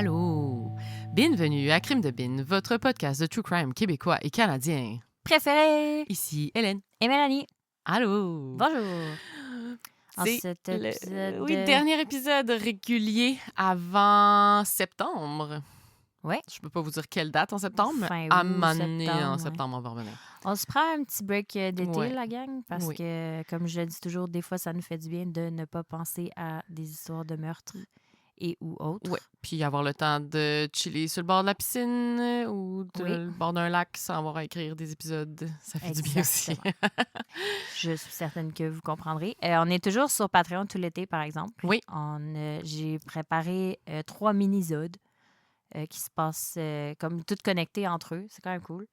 Allô! Bienvenue à Crime de Bin, votre podcast de true crime québécois et canadien. Préféré! Ici Hélène. Et Mélanie. Allô! Bonjour! En C'est cet le épisode... dernier épisode régulier avant septembre. Ouais, Je peux pas vous dire quelle date en septembre, mais fin à un août, moment donné, en septembre, ouais. septembre, on va revenir. On se prend un petit break d'été, Ouais. la gang, parce Oui. que, comme je le dis toujours, des fois, ça nous fait du bien de ne pas penser à des histoires de meurtre et ou autres. Ouais. Puis avoir le temps de chiller sur le bord de la piscine ou Oui. le bord d'un lac sans avoir à écrire des épisodes. Ça fait du bien aussi. Exactement. Je suis certaine que vous comprendrez. On est toujours sur Patreon tout l'été, par exemple. Oui. J'ai préparé 3 mini-zodes qui se passent comme toutes connectées entre eux. C'est quand même cool.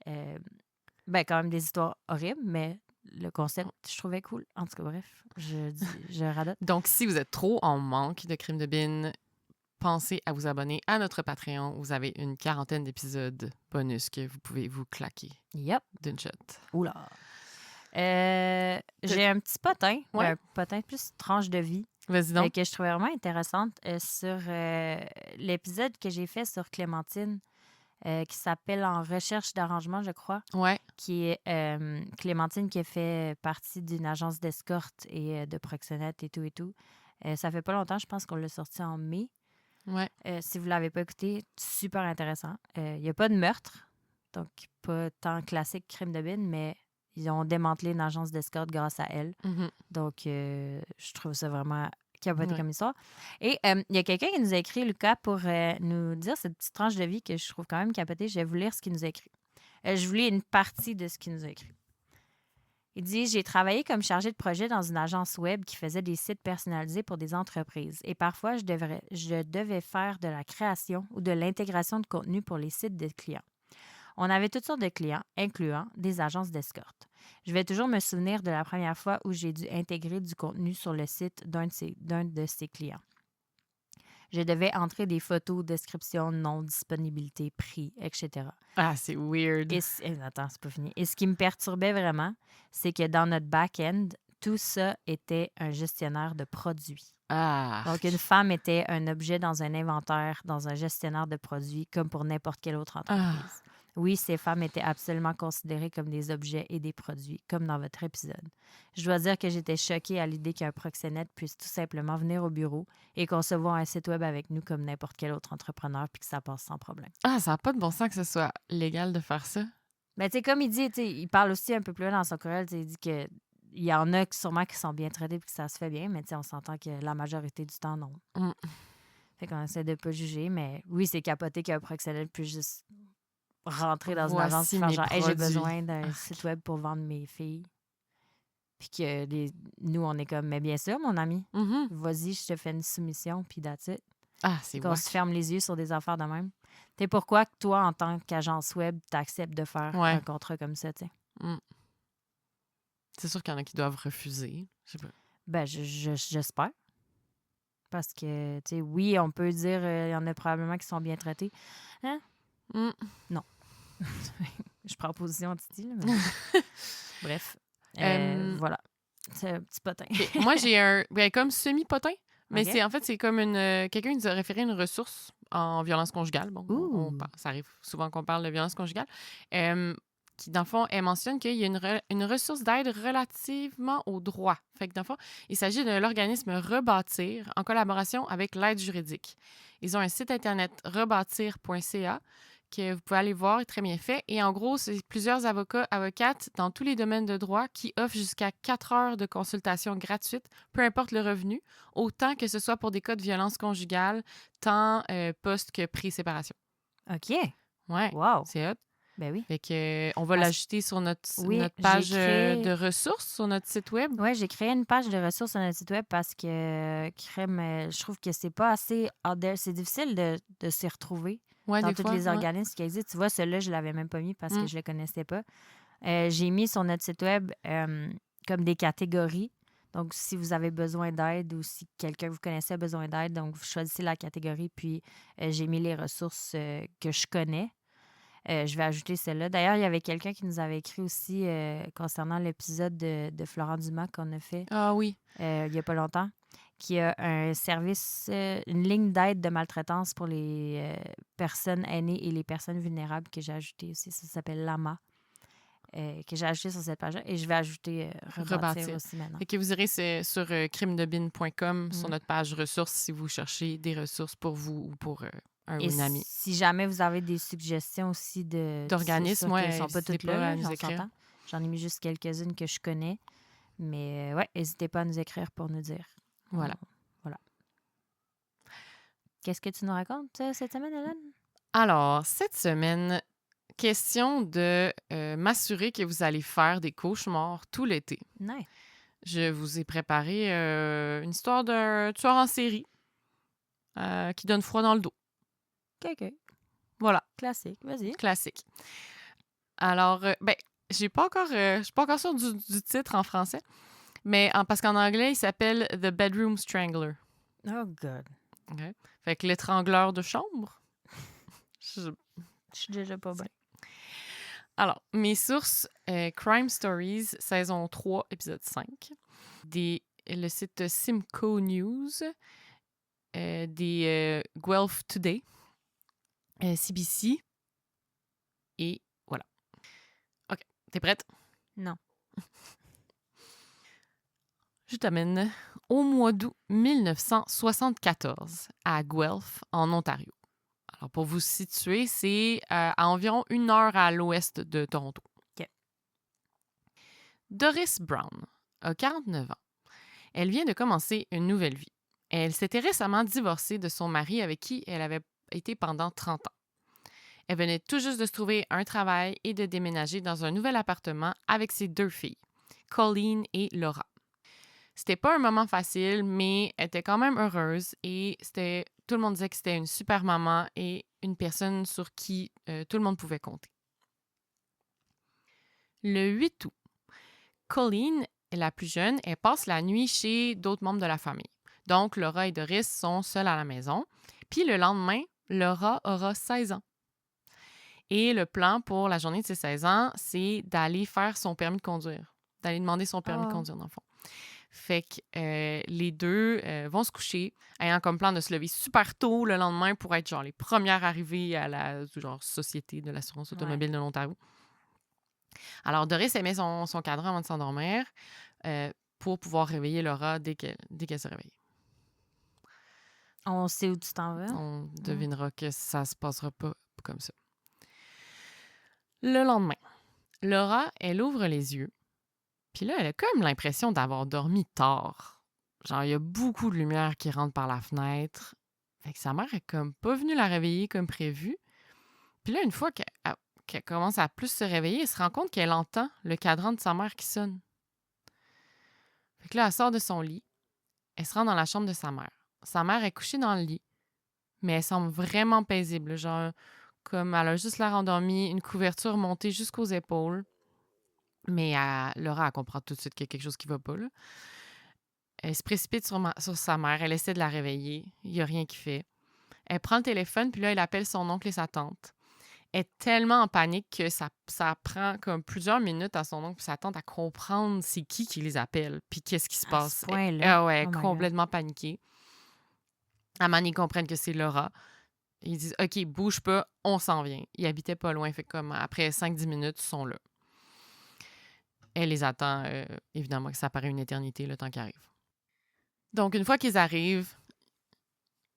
Quand même des histoires horribles, mais le concept, je trouvais cool. En tout cas, bref, je radote. Donc, si vous êtes trop en manque de Crime de Bin, pensez à vous abonner à notre Patreon. Vous avez une 40aine d'épisodes bonus que vous pouvez vous claquer Yep. d'une shot. Oula. J'ai un petit potin, Ouais. un potin plus tranche de vie, Vas-y donc. que je trouvais vraiment intéressante sur l'épisode que j'ai fait sur Clémentine, qui s'appelle En recherche d'arrangement, je crois, Ouais. qui est Clémentine qui a fait partie d'une agence d'escorte et de proxénète et tout et tout. Ça fait pas longtemps, je pense qu'on l'a sorti en mai. Ouais. Si vous l'avez pas écouté, super intéressant. Il n'y a pas de meurtre, donc pas tant classique crime de bin, mais ils ont démantelé une agence d'escorte grâce à elle. Mhm. Donc, je trouve ça vraiment capoté Ouais. comme histoire. Et il y a quelqu'un qui nous a écrit, Lucas, pour nous dire cette petite tranche de vie que je trouve quand même capotée. Je vais vous lire ce qu'il nous a écrit. Je vous lis une partie de ce qu'il nous a écrit. Il dit « J'ai travaillé comme chargé de projet dans une agence web qui faisait des sites personnalisés pour des entreprises. Et parfois, je devais faire de la création ou de l'intégration de contenu pour les sites des clients. On avait toutes sortes de clients, incluant des agences d'escorte. Je vais toujours me souvenir de la première fois où j'ai dû intégrer du contenu sur le site d'un de ces clients. Je devais entrer des photos, descriptions, nom, disponibilité, prix, etc. Ah, c'est weird. Attends, c'est pas fini. Et ce qui me perturbait vraiment, c'est que dans notre back-end, tout ça était un gestionnaire de produits. Ah. Donc, une femme était un objet dans un inventaire, dans un gestionnaire de produits, comme pour n'importe quelle autre entreprise. Oui, ces femmes étaient absolument considérées comme des objets et des produits, comme dans votre épisode. Je dois dire que j'étais choquée à l'idée qu'un proxénète puisse tout simplement venir au bureau et concevoir un site web avec nous comme n'importe quel autre entrepreneur, puis que ça passe sans problème. Ah, ça n'a pas de bon sens que ce soit légal de faire ça. Mais tu sais, comme il dit, il parle aussi un peu plus loin dans son courriel, il dit que il y en a sûrement qui sont bien traités et que ça se fait bien, mais on s'entend que la majorité du temps, non. Mm. Fait qu'on essaie de pas juger, mais oui, c'est capoté qu'un proxénète puisse juste rentrer dans une Voici agence et faire mes genre, hey, j'ai produits. besoin d'un site web pour vendre mes filles. Puis que nous, on est comme, mais bien sûr, mon ami, Mhm. vas-y, je te fais une soumission, puis that's it. Ah, c'est Qu'on wack. se ferme les yeux sur des affaires de même. Tu sais, pourquoi que toi, en tant qu'agence web, t'acceptes de faire Ouais. un contrat comme ça, tu sais? Mm. C'est sûr qu'il y en a qui doivent refuser. Je sais pas. Ben, j'espère. Parce que, tu sais, oui, on peut dire, il y en a probablement qui sont bien traités. Hein? Mm. Non. Je prends position, Titi, là, mais... Bref. Voilà. C'est un petit potin. Ok. Moi, j'ai un... comme semi-potin, mais Ok. c'est comme une... quelqu'un nous a référé une ressource en violence conjugale. Bon, Ouh. ça arrive souvent qu'on parle de violence conjugale. Qui, dans le fond, elle mentionne qu'il y a une ressource d'aide relativement au droit. Fait que, dans le fond, il s'agit de l'organisme Rebâtir en collaboration avec l'aide juridique. Ils ont un site internet rebâtir.ca que vous pouvez aller voir, est très bien fait. Et en gros, c'est plusieurs avocates dans tous les domaines de droit qui offrent jusqu'à 4 heures de consultation gratuite, peu importe le revenu, autant que ce soit pour des cas de violence conjugale, tant post que pré-séparation. OK. Ouais, Wow. c'est hot. Ben oui. Fait que, on va l'ajouter sur notre Oui, page j'ai créé- de ressources sur notre site web. Oui, j'ai créé une page de ressources sur notre site web parce que, je trouve que c'est pas assez out there. C'est difficile de s'y retrouver Ouais, dans des tous fois. les Ouais. organismes qui existent. Tu vois, celui-là, je l'avais même pas mis parce que Mm. je le connaissais pas. J'ai mis sur notre site web comme des catégories. Donc, si vous avez besoin d'aide ou si quelqu'un que vous connaissez a besoin d'aide, donc vous choisissez la catégorie, puis j'ai mis les ressources que je connais. Je vais ajouter celle-là. D'ailleurs, il y avait quelqu'un qui nous avait écrit aussi concernant l'épisode de Florent Dumas qu'on a fait Ah oui. il n'y a pas longtemps, qui a un service, une ligne d'aide de maltraitance pour les personnes aînées et les personnes vulnérables que j'ai ajouté aussi. Ça s'appelle Lama, que j'ai ajouté sur cette page-là. Et je vais ajouter Rebâtir aussi maintenant. Fait que vous irez sur crimedebine.com, sur Mm. notre page ressources, si vous cherchez des ressources pour vous ou pour un ou Et une amie. si jamais vous avez des suggestions aussi D'organismes, c'est sûr ouais, qu'elles sont pas n'hésitez toutes pas là, à nous on écrire. s'entend. J'en ai mis juste quelques-unes que je connais. Mais ouais, n'hésitez pas à nous écrire pour nous dire. Voilà. Voilà. Qu'est-ce que tu nous racontes cette semaine, Hélène? Alors, cette semaine, question de m'assurer que vous allez faire des cauchemars tout l'été. Nice. Je vous ai préparé une histoire d'un tueur en série qui donne froid dans le dos. OK. Voilà, Classique. Vas-y. classique. Alors, je suis pas encore sûre du titre en français, mais parce qu'en anglais, il s'appelle The Bedroom Strangler. Oh, God. Okay. Fait que l'étrangleur de chambre. Je suis déjà pas bien. Alors, mes sources, Crime Stories, saison 3, épisode 5. Le site Simcoe News. Des Guelph Today. CBC. Et voilà. OK. T'es prête? Non. Je t'amène au mois d'août 1974 à Guelph, en Ontario. Alors, pour vous situer, c'est à environ 1 heure à l'ouest de Toronto. OK. Doris Brown a 49 ans. Elle vient de commencer une nouvelle vie. Elle s'était récemment divorcée de son mari avec qui elle avait été pendant 30 ans. Elle venait tout juste de se trouver un travail et de déménager dans un nouvel appartement avec ses 2 filles, Colleen et Laura. C'était pas un moment facile, mais elle était quand même heureuse et tout le monde disait que c'était une super maman et une personne sur qui tout le monde pouvait compter. Le 8 août, Colleen, la plus jeune, elle passe la nuit chez d'autres membres de la famille. Donc, Laura et Doris sont seules à la maison. Puis le lendemain, Laura aura 16 ans. Et le plan pour la journée de ses 16 ans, c'est d'aller faire son permis de conduire. D'aller demander son permis de conduire, dans le fond. Fait que les deux vont se coucher, ayant comme plan de se lever super tôt le lendemain pour être genre les premières arrivées à la Société de l'assurance automobile de l'Ontario. Alors, Doris, elle met son cadran avant de s'endormir pour pouvoir réveiller Laura dès qu'elle se réveille. On sait où tu t'en vas. On devinera que ça se passera pas comme ça. Le lendemain, Laura, elle ouvre les yeux. Puis là, elle a comme l'impression d'avoir dormi tard. Genre, il y a beaucoup de lumière qui rentre par la fenêtre. Fait que sa mère est comme pas venue la réveiller comme prévu. Puis là, une fois qu'elle commence à plus se réveiller, elle se rend compte qu'elle entend le cadran de sa mère qui sonne. Fait que là, elle sort de son lit. Elle se rend dans la chambre de sa mère. Sa mère est couchée dans le lit, mais elle semble vraiment paisible. Genre, comme elle a juste l'air endormie, une couverture montée jusqu'aux épaules. Mais Laura, elle comprend tout de suite qu'il y a quelque chose qui va pas, là. Elle se précipite sur sa mère. Elle essaie de la réveiller. Il n'y a rien qui fait. Elle prend le téléphone, puis là, elle appelle son oncle et sa tante. Elle est tellement en panique que ça prend comme plusieurs minutes à son oncle et sa tante à comprendre c'est qui les appelle, puis qu'est-ce qui se passe. Ce point-là. Elle est complètement paniquée. À un moment, ils comprennent que c'est Laura. Ils disent « OK, bouge pas, on s'en vient ». Ils habitaient pas loin, fait comme après 5-10 minutes, ils sont là. Elle les attend, évidemment, que ça paraît une éternité, le temps qu'ils arrivent. Donc, une fois qu'ils arrivent,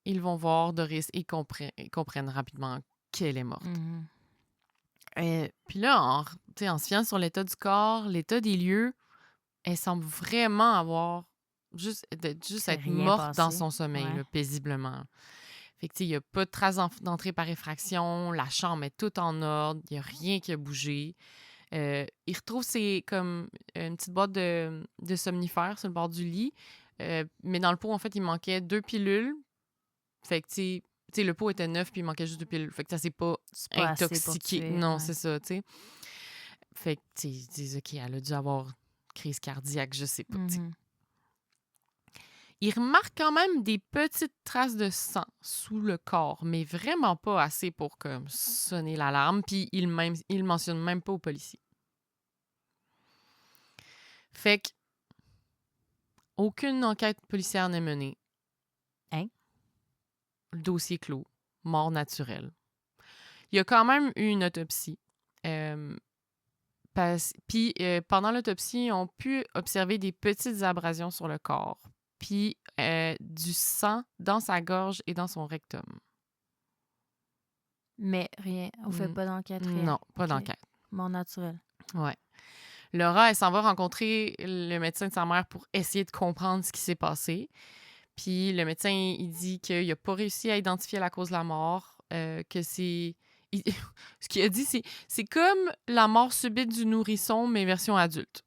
ils vont voir Doris et comprennent rapidement qu'elle est morte. Puis là, en se fiant sur l'état du corps, l'état des lieux, elle semble vraiment avoir juste être morte dans son sommeil, là, paisiblement. Fait que, il n'y a pas de trace d'entrée par effraction, la chambre est toute en ordre, il n'y a rien qui a bougé. Il retrouve comme une petite boîte de somnifères sur le bord du lit. Mais dans le pot, en fait, il manquait 2 pilules. Fait que, tu sais, le pot était neuf, puis il manquait juste 2 pilules. Fait que ça s'est pas intoxiqué. Tuer, non, c'est ça, tu sais. Fait que, tu sais, ils disent, OK, elle a dû avoir crise cardiaque, je sais pas, tu sais. Il remarque quand même des petites traces de sang sous le corps, mais vraiment pas assez pour comme sonner l'alarme, puis il mentionne même pas aux policiers. Fait que aucune enquête policière n'est menée. Hein? Le dossier clos. Mort naturelle. Il y a quand même eu une autopsie. Puis, pendant l'autopsie, ils ont pu observer des petites abrasions sur le corps. Puis, du sang dans sa gorge et dans son rectum. Mais rien. On fait pas d'enquête, rien. Non, pas Ok. d'enquête. Mort naturelle. Ouais. Laura, elle s'en va rencontrer le médecin de sa mère pour essayer de comprendre ce qui s'est passé. Puis le médecin, il dit qu'il n'a pas réussi à identifier la cause de la mort, que c'est... Ce qu'il a dit, c'est comme la mort subite du nourrisson, mais version adulte.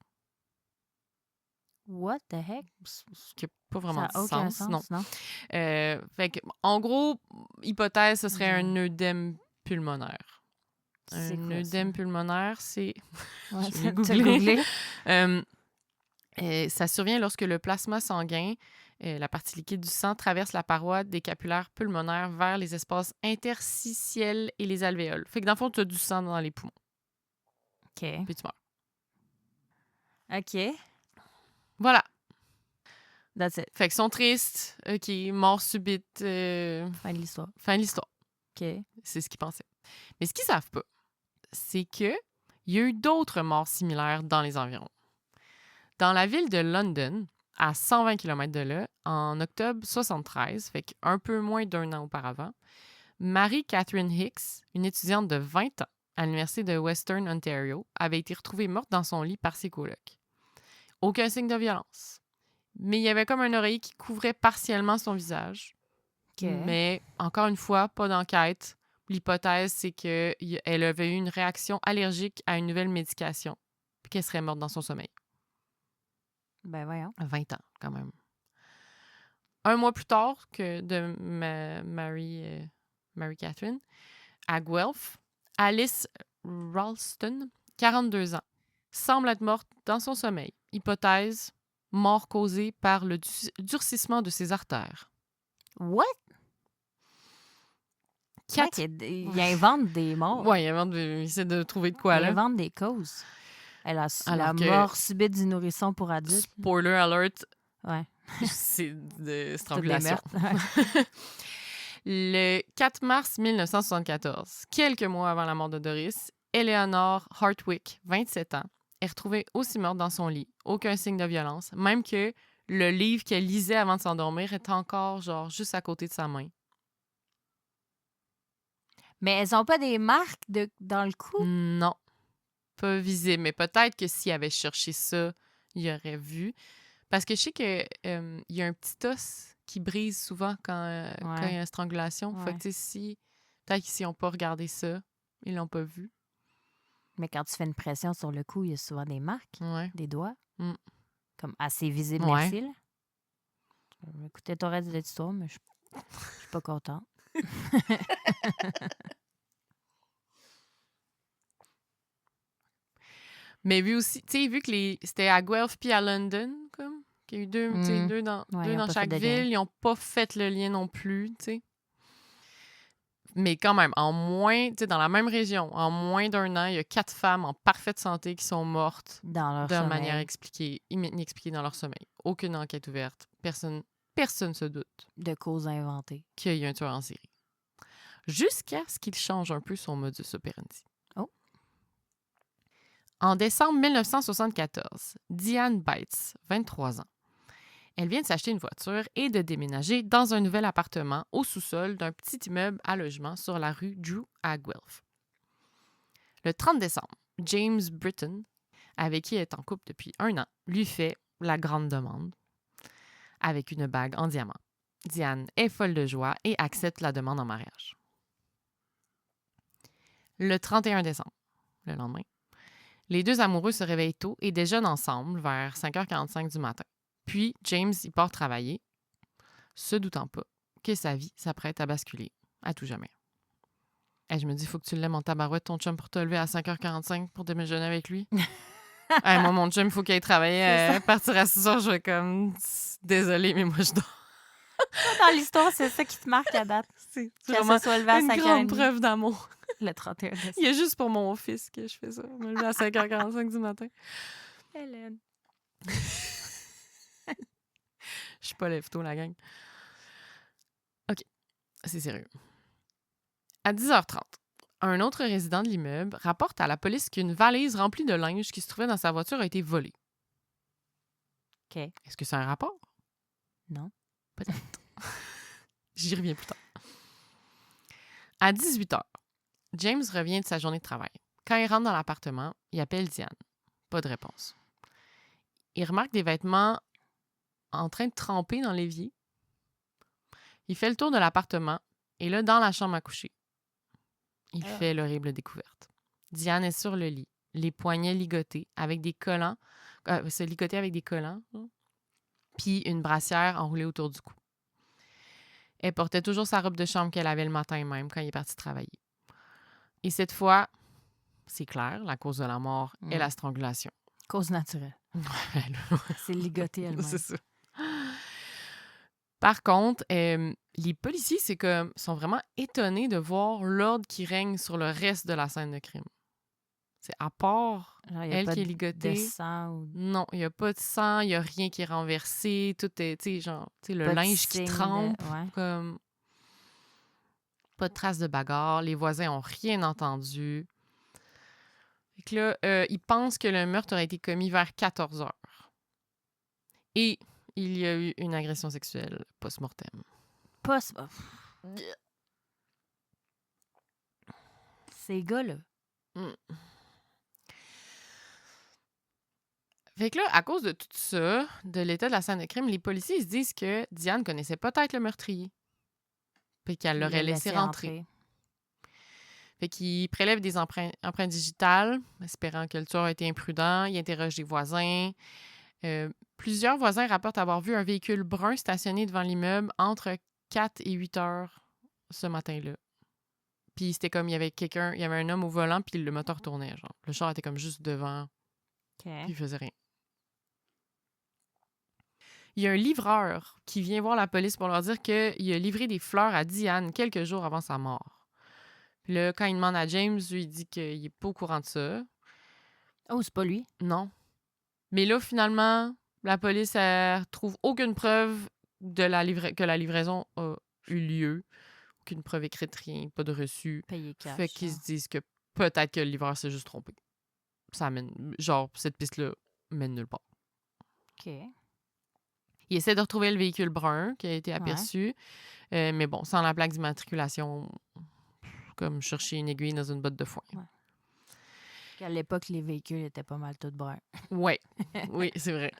What the heck? Ce qui n'a pas vraiment Ça n'a de aucun sens, non. sens, non? Fait que, en gros, hypothèse, ce serait un Ouais. œdème pulmonaire. C'est Un quoi, œdème ça? pulmonaire, c'est... Ouais, Je vais t'as googler. googlé? Ça survient lorsque le plasma sanguin, la partie liquide du sang, traverse la paroi des capillaires pulmonaires vers les espaces interstitiels et les alvéoles. Fait que dans le fond, tu as du sang dans les poumons, OK. puis tu meurs. OK. Voilà. That's it. Fait qu'ils sont tristes. OK, mort subite. Fin de l'histoire. Fin de l'histoire. OK. C'est ce qu'ils pensaient. Mais ce qu'ils savent pas, c'est que il y a eu d'autres morts similaires dans les environs. Dans la ville de London, à 120 km de là, en octobre 73, fait qu'un peu moins d'un an auparavant, Mary Catherine Hicks, une étudiante de 20 ans à l'Université de Western Ontario, avait été retrouvée morte dans son lit par ses colocs. Aucun signe de violence. Mais il y avait comme un oreiller qui couvrait partiellement son visage. OK. Mais, encore une fois, pas d'enquête. L'hypothèse, c'est qu'elle avait eu une réaction allergique à une nouvelle médication, puis qu'elle serait morte dans son sommeil. Ben voyons. 20 ans, quand même. Un mois plus tard que de Mary Catherine, à Guelph, Alice Ralston, 42 ans, semble être morte dans son sommeil. Hypothèse, mort causée par le durcissement de ses artères. What? Quatre... Il invente des morts. Ouais, il essaie de trouver de quoi, Il là. invente des causes. Elle a Alors la que- mort subite du nourrisson pour adultes. Spoiler alert, Ouais. c'est de Toutes des strangulation. meurtres. Le 4 mars 1974, quelques mois avant la mort de Doris, Eleanor Hartwick, 27 ans, est retrouvée aussi morte dans son lit. Aucun signe de violence, même que le livre qu'elle lisait avant de s'endormir est encore genre juste à côté de sa main. Mais elles ont pas des marques dans le cou? Non, pas visible, mais peut-être que s'il avait cherché ça, il aurait vu. Parce que je sais que il y a un petit os qui brise souvent quand il y a une strangulation. Fait que, tu sais, peut-être qu'ils n'ont pas regardé ça, ils l'ont pas vu. Mais quand tu fais une pression sur le cou, il y a souvent des marques, Ouais. des doigts, Mm. comme assez visibles, Ouais. merci. Là. Écoutez, t'aurais dit l'histoire, mais je suis pas contente. Mais vu aussi, tu sais, vu que c'était à Guelph puis à London, comme, qu'il y a eu deux, tu sais, deux dans, Ouais, deux ils ont dans pas chaque fait de lien. ville, ils n'ont pas fait le lien non plus, tu sais. Mais quand même, en moins, tu sais, dans la même région, en moins d'un an, il y a 4 femmes en parfaite santé qui sont mortes Dans leur de sommeil. manière inexpliquée dans leur sommeil. Aucune enquête ouverte. Personne se doute De causes inventées. qu'il y a un tueur en série. Jusqu'à ce qu'il change un peu son modus operandi. Oh. En décembre 1974, Diane Bites, 23 ans, elle vient de s'acheter une voiture et de déménager dans un nouvel appartement au sous-sol d'un petit immeuble à logement sur la rue Drew à Guelph. Le 30 décembre, James Britton, avec qui elle est en couple depuis 1 an, lui fait la grande demande avec une bague en diamant. Diane est folle de joie et accepte la demande en mariage. Le 31 décembre, le lendemain, les deux amoureux se réveillent tôt et déjeunent ensemble vers 5h45 du matin. Puis, James y part travailler, se doutant pas que sa vie s'apprête à basculer à tout jamais. Et je me dis, il faut que tu l'aimes en tabarouette, ton chum, pour te lever à 5h45 pour déjeuner avec lui. Moi, mon chum, il faut qu'il aille travailler, partir à 6h, je vais comme, désolée, mais moi, je dors. Dans l'histoire, c'est ça qui te marque à date. C'est Qu'elle vraiment se soit levée à une 5h30. grande preuve d'amour. Le 31 décembre. Il y a juste pour mon fils que je fais ça. Me lever à 5h45 du matin. Hélène. Je suis pas lève-tôt, la gang. C'est sérieux. À 10h30, un autre résident de l'immeuble rapporte à la police qu'une valise remplie de linge qui se trouvait dans sa voiture a été volée. OK. Est-ce que c'est un rapport? Non. Peut-être. J'y reviens plus tard. À 18h, James revient de sa journée de travail. Quand il rentre dans l'appartement, il appelle Diane. Pas de réponse. Il remarque des vêtements en train de tremper dans l'évier. Il fait le tour de l'appartement et là, dans la chambre à coucher, il fait l'horrible découverte. Diane est sur le lit, les poignets ligotés avec des collants, puis une brassière enroulée autour du cou. Elle portait toujours sa robe de chambre qu'elle avait le matin même quand il est parti travailler. Et cette fois, c'est clair, la cause de la mort est la strangulation. Cause naturelle. C'est ligoté elle-même. C'est ça. Par contre, les policiers, sont vraiment étonnés de voir l'ordre qui règne sur le reste de la scène de crime. C'est à part Genre, y a elle pas qui est de ligotée. sang ou Non, il n'y a pas de sang, il n'y a rien qui est renversé. Tout est, tu sais, le pas de linge qui signe trempe. Ouais. Comme... Pas de traces de bagarre. Les voisins n'ont rien entendu. Fait que là, ils pensent que le meurtre aurait été commis vers 14h. Et il y a eu une agression sexuelle post-mortem. Ces gars-là. Fait que là, à cause de tout ça, de l'état de la scène de crime, les policiers ils se disent que Diane connaissait peut-être le meurtrier. Puis qu'elle l'aurait laissé rentrer. Fait qu'ils prélèvent des empreintes digitales, espérant que le tueur a été imprudent. Ils interrogent les voisins. Plusieurs voisins rapportent avoir vu un véhicule brun stationné devant l'immeuble entre 4 et 8 heures ce matin-là. Puis c'était comme il y avait un homme au volant, puis le moteur tournait. Genre. Le char était comme juste devant, puis il faisait rien. Il y a un livreur qui vient voir la police pour leur dire qu'il a livré des fleurs à Diane quelques jours avant sa mort. Puis là, quand il demande à James, lui, il dit qu'il n'est pas au courant de ça. Oh, c'est pas lui? Non. Mais là, finalement, la police elle trouve aucune preuve que la livraison a eu lieu. Aucune preuve écrite, rien, pas de reçu. Payé cash. Fait qu'ils se disent que peut-être que le livreur s'est juste trompé. Ça amène... Genre, cette piste-là mène nulle part. OK. Il essaie de retrouver le véhicule brun qui a été aperçu. Ouais. Mais bon, sans la plaque d'immatriculation, comme chercher une aiguille dans une botte de foin. Ouais. À l'époque, les véhicules étaient pas mal tous bruns. Ouais. Oui, c'est vrai.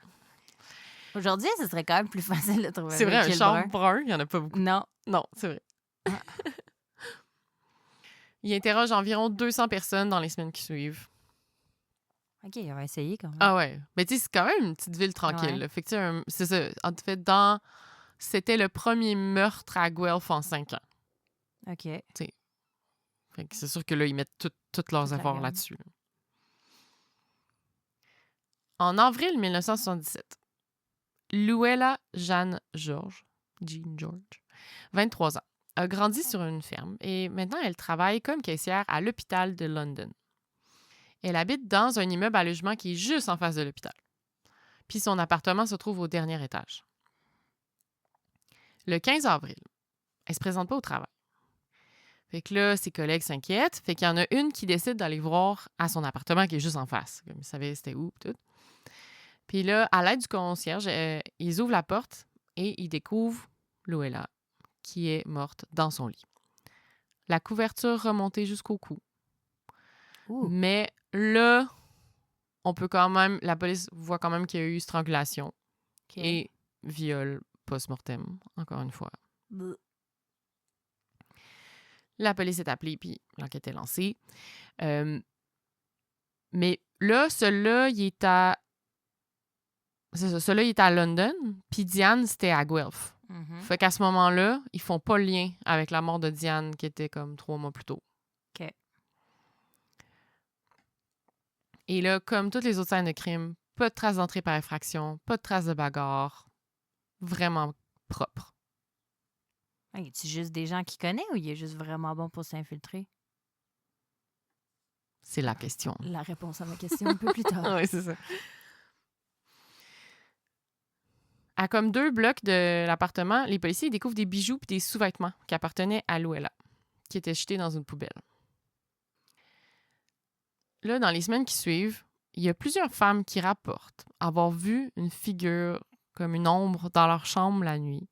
Aujourd'hui, ce serait quand même plus facile de trouver un véhicule brun. C'est vrai, un char brun, il n'y en a pas beaucoup. Non. Non, c'est vrai. Il interroge environ 200 personnes dans les semaines qui suivent. OK, on va essayer quand même. Ah ouais. Mais tu sais, c'est quand même une petite ville tranquille. Ouais. Fait que c'est ça. En fait, c'était le premier meurtre à Guelph en 5 ans. OK. T'sais. Fait que c'est sûr que là, ils mettent tous leurs efforts là-dessus. Là. En avril 1977, Luella Jean George, 23 ans, a grandi sur une ferme et maintenant elle travaille comme caissière à l'hôpital de London. Elle habite dans un immeuble à logement qui est juste en face de l'hôpital. Puis son appartement se trouve au dernier étage. Le 15 avril, elle se présente pas au travail. Fait que là, ses collègues s'inquiètent. Fait qu'il y en a une qui décide d'aller voir à son appartement qui est juste en face. Comme ils savaient c'était où, tout. Puis là, à l'aide du concierge, ils ouvrent la porte et ils découvrent Luella, qui est morte dans son lit. La couverture remontée jusqu'au cou. Ouh. Mais là, la police voit quand même qu'il y a eu strangulation et viol post-mortem, encore une fois. La police est appelée, puis l'enquête est lancée. Mais là, celui-là, il est à London, puis Diane, c'était à Guelph. Mm-hmm. Fait qu'à ce moment-là, ils font pas le lien avec la mort de Diane, qui était comme 3 mois plus tôt. OK. Et là, comme toutes les autres scènes de crime, pas de traces d'entrée par effraction, pas de traces de bagarre. Vraiment propre. Y a-t-il juste des gens qui connaissent ou il est juste vraiment bon pour s'infiltrer? C'est la question. La réponse à ma question un peu plus tard. Oui, c'est ça. À comme 2 blocs de l'appartement, les policiers découvrent des bijoux et des sous-vêtements qui appartenaient à Luella, qui étaient jetés dans une poubelle. Là, dans les semaines qui suivent, il y a plusieurs femmes qui rapportent avoir vu une figure comme une ombre dans leur chambre la nuit,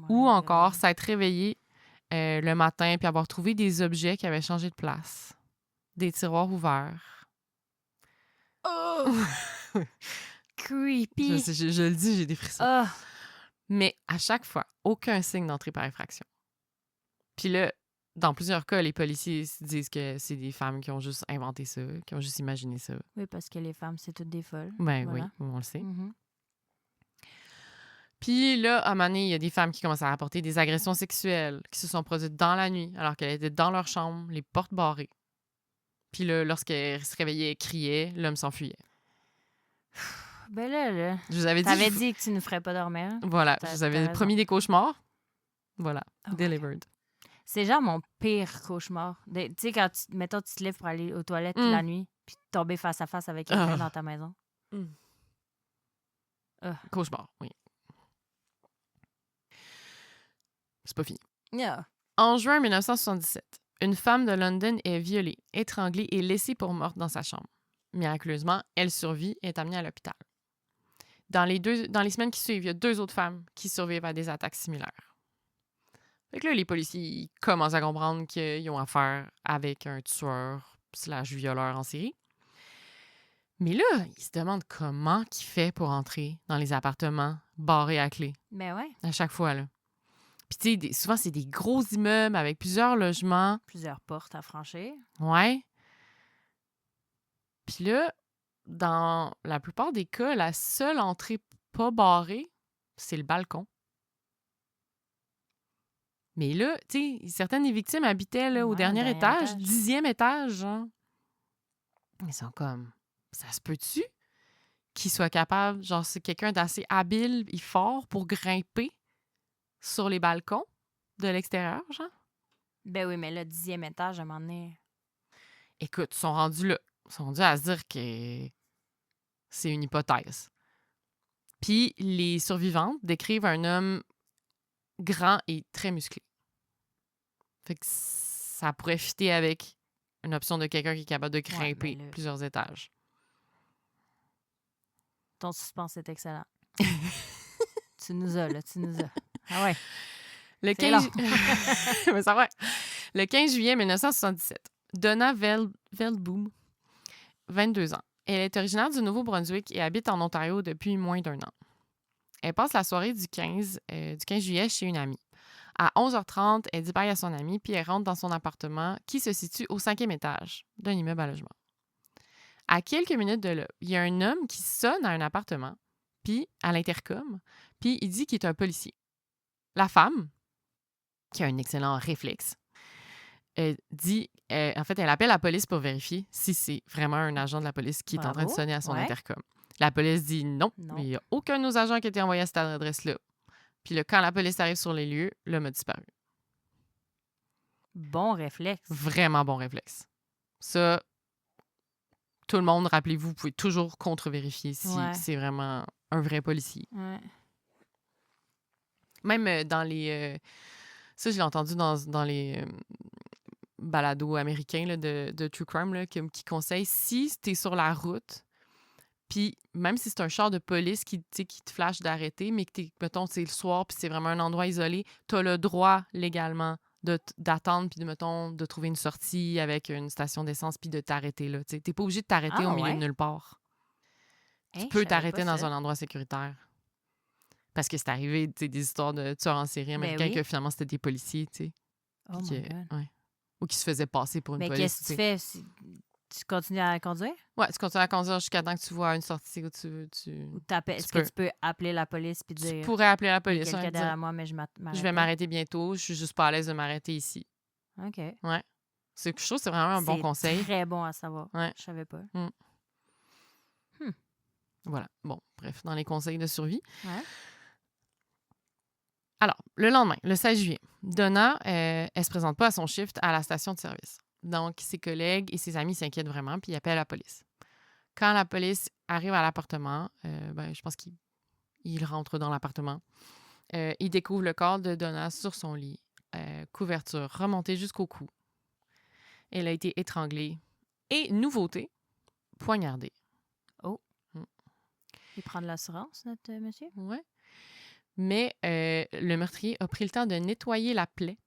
ou encore s'être réveillées le matin puis avoir trouvé des objets qui avaient changé de place, des tiroirs ouverts. Oh! Creepy! Je le dis, j'ai des frissons. Oh! Mais à chaque fois, aucun signe d'entrée par effraction. Puis là, dans plusieurs cas, les policiers disent que c'est des femmes qui ont juste inventé ça, qui ont juste imaginé ça. Oui, parce que les femmes, c'est toutes des folles. Ben Voilà. oui, on le sait. Mhm. Puis là, à un moment donné, il y a des femmes qui commencent à rapporter des agressions sexuelles qui se sont produites dans la nuit, alors qu'elles étaient dans leur chambre, les portes barrées. Puis là, lorsqu'elles se réveillaient et criaient, l'homme s'enfuyait. Ben là, Je vous avais dit... t'avais dit que tu nous ferais pas dormir. Voilà, je vous avais promis des cauchemars. Voilà, Oh my delivered. C'est genre mon pire cauchemar. Tu sais, quand, mettons, tu te lèves pour aller aux toilettes la nuit, puis tomber face à face avec quelqu'un dans ta maison. Cauchemar, oui. C'est pas fini. Yeah. En juin 1977, une femme de London est violée, étranglée et laissée pour morte dans sa chambre. Miraculeusement, elle survit et est amenée à l'hôpital. Dans les semaines qui suivent, il y a 2 autres femmes qui survivent à des attaques similaires. Fait que là, les policiers ils commencent à comprendre qu'ils ont affaire avec un tueur/violeur en série. Mais là, ils se demandent comment il fait pour entrer dans les appartements barrés à clé. Ben ouais. À chaque fois, là. Puis, tu sais, souvent, c'est des gros immeubles avec plusieurs logements. Plusieurs portes à franchir. Ouais. Puis là, dans la plupart des cas, la seule entrée pas barrée, c'est le balcon. Mais là, tu sais, certaines des victimes habitaient là, au dernier étage, 10e étage, genre. Ils sont comme, ça se peut-tu qu'ils soient capables, genre, c'est quelqu'un d'assez habile et fort pour grimper sur les balcons de l'extérieur, genre? Ben oui, mais le 10e étage, à un moment donné... Écoute, ils sont rendus là. Ils sont rendus à se dire que c'est une hypothèse. Puis les survivantes décrivent un homme grand et très musclé. Fait que ça pourrait fitter avec une option de quelqu'un qui est capable de grimper plusieurs étages. Ton suspense est excellent. Tu nous as, là, tu nous as. Ah ouais. Le 15... Mais ça va. Le 15 juillet 1977, Donna Veldboom, 22 ans. Elle est originaire du Nouveau-Brunswick et habite en Ontario depuis moins d'1 an. Elle passe la soirée du 15 juillet chez une amie. À 11h30, elle dit bye à son amie, puis elle rentre dans son appartement qui se situe au 5e étage d'un immeuble à logement. À quelques minutes de là, il y a un homme qui sonne à un appartement, puis à l'intercom, puis il dit qu'il est un policier. La femme, qui a un excellent réflexe, dit... en fait, elle appelle la police pour vérifier si c'est vraiment un agent de la police qui est en train de sonner à son intercom. La police dit non. Il n'y a aucun de nos agents qui a été envoyé à cette adresse-là. Puis là, quand la police arrive sur les lieux, l'homme a disparu. Bon réflexe. Vraiment bon réflexe. Ça, tout le monde, rappelez-vous, vous pouvez toujours contre-vérifier si c'est vraiment un vrai policier. Ouais. Même dans les... ça, je l'ai entendu dans les balados américains là, de True Crime là, qui conseillent, si tu es sur la route, puis même si c'est un char de police qui te flash d'arrêter, mais que mettons, c'est le soir, puis c'est vraiment un endroit isolé, tu as le droit légalement d'attendre, puis de trouver une sortie avec une station d'essence, puis de t'arrêter là. Tu n'es pas obligé de t'arrêter au milieu de nulle part. Tu peux t'arrêter dans un endroit sécuritaire. Parce que c'est arrivé des histoires de tueurs en série américains que finalement c'était des policiers, tu sais. Oh my God. Ouais. Ou qui se faisaient passer pour une police. Mais qu'est-ce que tu fais? Tu continues à conduire? Ouais, tu continues à conduire jusqu'à temps que tu vois une sortie où Est-ce que tu peux appeler la police puis dire... Tu pourrais appeler la police. Quelqu'un derrière moi, mais je m'arrête. Je vais m'arrêter bientôt. Je suis juste pas à l'aise de m'arrêter ici. OK. Ouais. Je trouve que c'est vraiment un bon conseil. C'est très bon à savoir. Ouais. Je savais pas. Voilà. Bon, bref, dans les conseils de survie. Ouais. Alors, le lendemain, le 16 juillet, Donna, elle se présente pas à son shift à la station de service. Donc, ses collègues et ses amis s'inquiètent vraiment, puis ils appellent la police. Quand la police arrive à l'appartement, je pense qu'ils Il rentre dans l'appartement. Il découvre le corps de Donna sur son lit. Couverture remontée jusqu'au cou. Elle a été étranglée. Et, nouveauté, poignardée. Oh. Mm. Il prend de l'assurance, notre monsieur? Ouais. Mais le meurtrier a pris le temps de nettoyer la plaie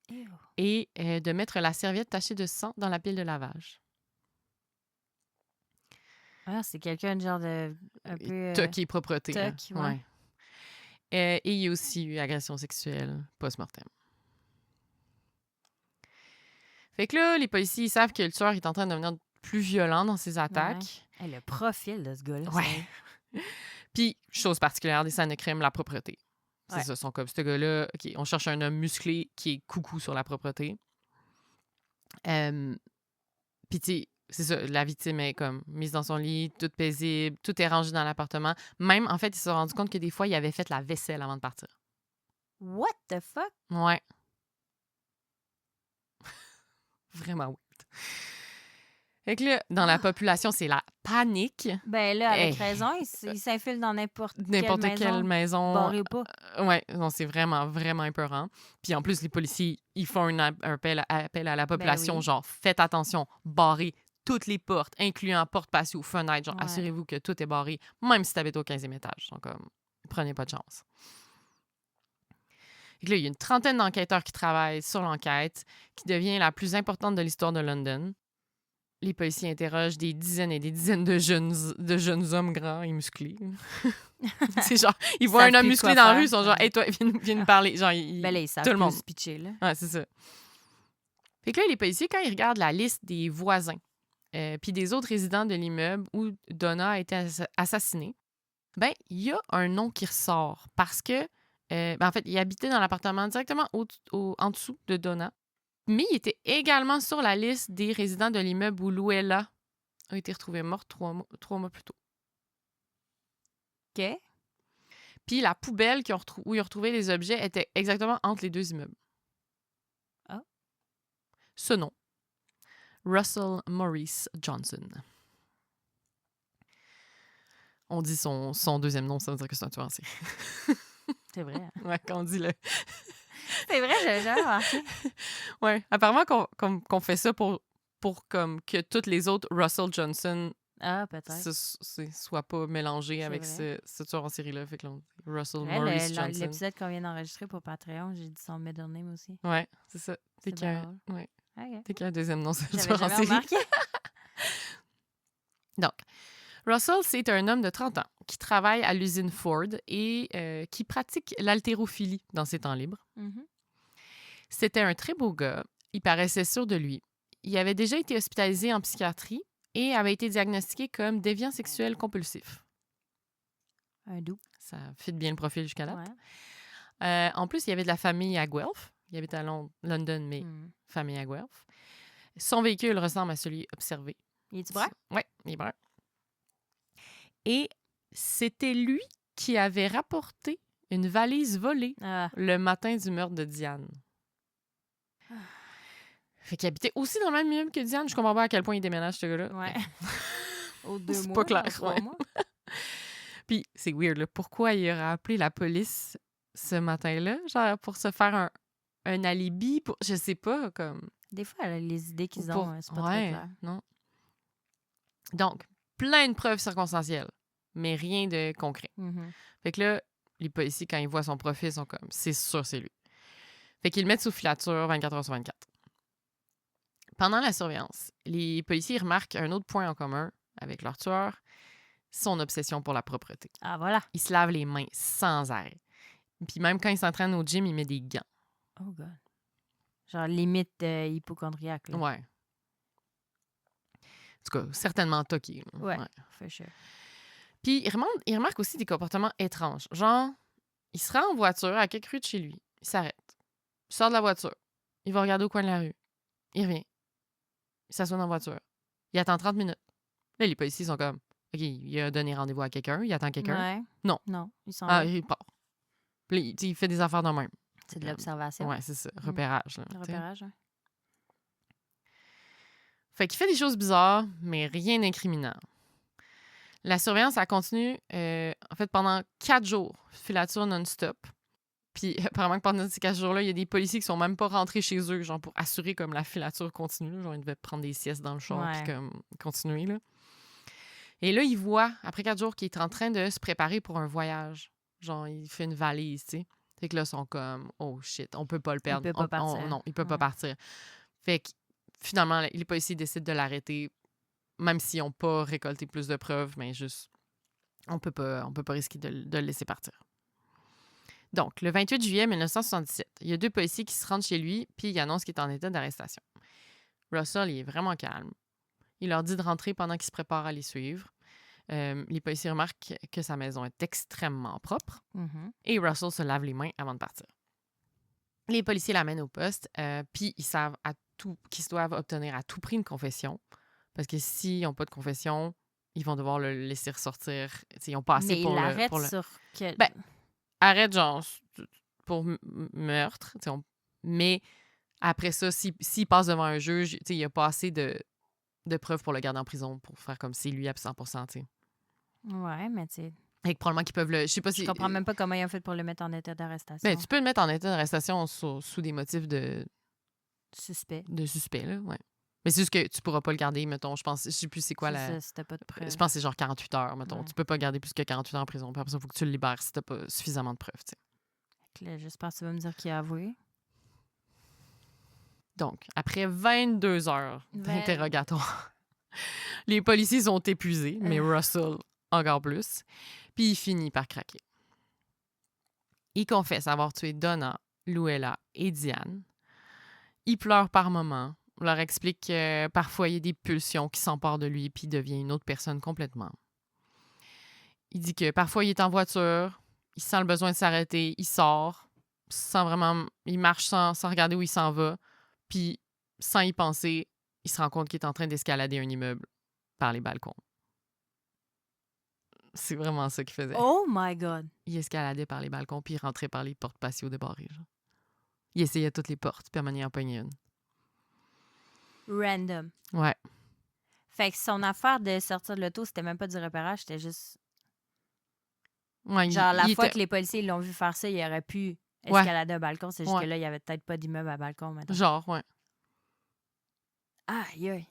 Ew. et de mettre la serviette tachée de sang dans la pile de lavage. Ah, c'est quelqu'un de genre de... un peu... Toc et propreté. toc, hein. ouais. Et il y a aussi eu agression sexuelle post-mortem. Fait que là, les policiers, ils savent que le tueur est en train de devenir plus violent dans ses attaques. Hey, le profil de ce gars-là, Ouais. Puis, chose particulière des scènes de crime, la propreté. C'est Ouais. ça, sont comme ce gars-là. OK, on cherche un homme musclé qui est coucou sur la propreté. Puis, tu sais, c'est ça, la victime est comme mise dans son lit, toute paisible, tout est rangé dans l'appartement. Même, en fait, ils se sont rendus compte que des fois, il avait fait la vaisselle avant de partir. What the fuck? Ouais. Vraiment weird. Fait que là, dans la population, c'est la panique. Ben là, avec Hey. raison, il s'infile dans n'importe Quelle maison. barrée ou pas. Ouais, non, c'est vraiment, vraiment épeurant. Puis en plus, les policiers, ils font un appel à la population, oui. genre, faites attention, barrez toutes les portes, incluant porte patio, fenêtre, genre, Ouais. assurez-vous que tout est barré, même si t'habites au 15e étage. Donc, comme, prenez pas de chance. Et là, il y a une trentaine d'enquêteurs qui travaillent sur l'enquête, qui devient la plus importante de l'histoire de London. Les policiers interrogent des dizaines et des dizaines de jeunes hommes grands et musclés. C'est genre, ils voient un homme musclé dans la rue, ils sont genre, hey, toi, viens nous parler. Genre, Ben là, ils savent tout le monde. se pitcher, là. Ouais, c'est ça. Fait que là, les policiers, quand ils regardent la liste des voisins puis des autres résidents de l'immeuble où Donna a été assassinée, ben, il y a un nom qui ressort parce que, en fait, il habitait dans l'appartement directement en dessous de Donna. Mais il était également sur la liste des résidents de l'immeuble où Luella a été retrouvée morte 3 mois plus tôt. OK. Puis la poubelle où ils ont retrouvé les objets était exactement entre les deux immeubles. Ah. Ce nom, Russell Maurice Johnson. On dit son deuxième nom, ça veut dire que c'est un tueur en série. C'est vrai. Hein? Ouais, quand on dit le... C'est vrai, j'avais jamais remarqué. Ouais, apparemment qu'on fait ça pour comme que toutes les autres Russell Johnson Ah, peut-être. soient pas mélangés avec ce tueur en série-là. Fait que là, Russell Maurice Johnson. L'épisode qu'on vient d'enregistrer pour Patreon, j'ai dit son middle name aussi. Ouais, c'est ça. C'est Dès qu'il y a un deuxième nom, c'est le J'avais tueur en jamais série. remarqué. Donc, Russell, c'est un homme de 30 ans qui travaille à l'usine Ford et qui pratique l'haltérophilie dans ses temps libres. Mhm. C'était un très beau gars. Il paraissait sûr de lui. Il avait déjà été hospitalisé en psychiatrie et avait été diagnostiqué comme déviant sexuel compulsif. Un doux. Ça fit bien le profil jusqu'à là. Ouais. En plus, il y avait de la famille à Guelph. Il habite à London, mais famille à Guelph. Son véhicule ressemble à celui observé. Il est-tu brun? Oui, il est brun. Et c'était lui qui avait rapporté une valise volée le matin du meurtre de Diane. Fait qu'il habitait aussi dans le même immeuble que Diane. Je comprends pas à quel point il déménage, ce gars-là. Ouais. Aux 2 C'est mois, pas clair. 3 mois. Puis c'est weird, là. Pourquoi il aurait appelé la police ce matin-là? Genre pour se faire un alibi? Je sais pas, comme... Des fois, les idées qu'ils ont, c'est pas ouais, très clair. Non. Donc, plein de preuves circonstancielles, mais rien de concret. Mm-hmm. Fait que là, les policiers, quand ils voient son profil, sont comme, c'est sûr, c'est lui. Fait qu'ils le mettent sous filature 24 heures sur 24. Pendant la surveillance, les policiers remarquent un autre point en commun avec leur tueur, son obsession pour la propreté. Ah, voilà. Il se lave les mains sans arrêt. Puis même quand il s'entraîne au gym, il met des gants. Oh, God. Genre limite hypochondriaque. Là. Ouais. En tout cas, certainement toqué. Ouais, for sure. Puis il remarque aussi des comportements étranges. Genre, il se rend en voiture à quelques rues de chez lui. Il s'arrête. Il sort de la voiture. Il va regarder au coin de la rue. Il revient. Il s'assoit dans la voiture. Il attend 30 minutes. Là, les policiers sont comme, OK, il a donné rendez-vous à quelqu'un. Il attend quelqu'un. Ouais. Non. Non, il s'en va. Il part. Puis il fait des affaires de même. C'est de l'observation. Ouais, c'est ça. Repérage. Là, repérage, ouais. Fait qu'il fait des choses bizarres, mais rien d'incriminant. La surveillance, elle continue, en fait, pendant 4 jours. Filature non-stop. Puis apparemment que pendant ces 4 jours-là, il y a des policiers qui sont même pas rentrés chez eux, genre pour assurer comme la filature continue. Genre, ils devaient prendre des siestes dans le char puis Ouais. comme continuer, là. Et là, il voit, après 4 jours, qu'il est en train de se préparer pour un voyage. Genre, il fait une valise, tu sais. Fait que là, ils sont comme, oh shit, on peut pas le Il perdre. peut pas partir. Non, il peut pas Ouais. partir. Fait que finalement, les policiers décident de l'arrêter, même s'ils n'ont pas récolté plus de preuves, mais juste, on peut pas risquer de le laisser partir. Donc, le 28 juillet 1977, il y a 2 policiers qui se rendent chez lui, puis ils annoncent qu'il est en état d'arrestation. Russell, il est vraiment calme. Il leur dit de rentrer pendant qu'il se prépare à les suivre. Les policiers remarquent que sa maison est extrêmement propre Mhm. et Russell se lave les mains avant de partir. Les policiers l'amènent au poste, puis ils savent qu'ils doivent obtenir à tout prix une confession, parce que s'ils n'ont pas de confession, ils vont devoir le laisser ressortir. T'sais, ils n'ont pas assez Mais il pour l'arrête le... sur quel... Ben, arrête, genre, pour meurtre, mais après ça, s'il passe devant un juge, il n'y a pas assez de preuves pour le garder en prison pour faire comme si lui à 100%, tu sais. Ouais, mais tu sais, Et que probablement qu'ils peuvent le... Je sais pas je si... comprends même pas comment ils ont fait pour le mettre en état d'arrestation. Ben, tu peux le mettre en état d'arrestation sous des motifs Suspect. de suspect, là, ouais. Mais c'est juste que tu pourras pas le garder, mettons, je sais plus c'est quoi C'est la... ça, c'était pas de preuve. Je pense que c'est genre 48 heures, mettons. Ouais. Tu peux pas garder plus que 48 heures en prison. Puis après ça, il faut que tu le libères si t'as pas suffisamment de preuves, tu sais. Fait que là, j'espère que tu vas me dire qu'il a avoué. Donc, après 22 heures d'interrogatoire, les policiers sont épuisés, mais Russell encore plus. Puis il finit par craquer. Il confesse avoir tué Donna, Luella et Diane. Il pleure par moments. On leur explique que parfois il y a des pulsions qui s'emparent de lui puis il devient une autre personne complètement. Il dit que parfois il est en voiture, il sent le besoin de s'arrêter, il sort, il marche sans regarder où il s'en va, puis sans y penser, il se rend compte qu'il est en train d'escalader un immeuble par les balcons. C'est vraiment ça qu'il faisait. Oh my God! Il escaladait par les balcons puis il rentrait par les portes patio débarrées. Genre. Il essayait toutes les portes, puis à un moment donné, il en pognait une. Random. Ouais. Fait que son affaire de sortir de l'auto, c'était même pas du repérage, c'était juste... Ouais, Genre, la fois était... que les policiers l'ont vu faire ça, il aurait pu Ouais. escalader un balcon. C'est juste Ouais. que là, il y avait peut-être pas d'immeuble à balcon maintenant. Genre, ouais. Aïe, aïe.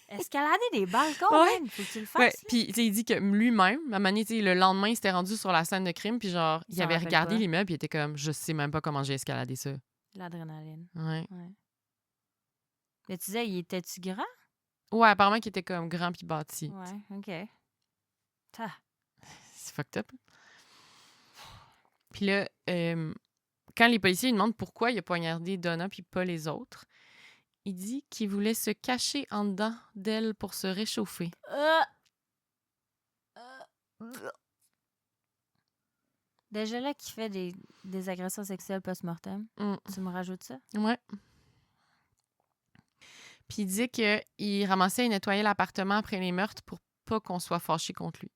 Escalader des balcons, Ouais. man, faut que tu le fasses. Ouais, là. puis il dit que lui-même, à un moment donné, le lendemain, il s'était rendu sur la scène de crime, puis genre, Il il s'en avait rappelle regardé pas. l'immeuble, puis il était comme, je sais même pas comment j'ai escaladé ça. L'adrénaline. Ouais. Ouais. Mais tu disais, il était-tu grand? Ouais, apparemment qu'il était comme grand puis bâti. Ouais, OK. Ta. C'est fucked up. Puis là, quand les policiers lui demandent pourquoi il a poignardé Donna puis pas les autres, il dit qu'il voulait se cacher en dedans d'elle pour se réchauffer. Déjà là, qui fait des agressions sexuelles post-mortem, tu me rajoutes ça? Ouais. Puis il dit qu'il ramassait et nettoyait l'appartement après les meurtres pour pas qu'on soit fâché contre lui.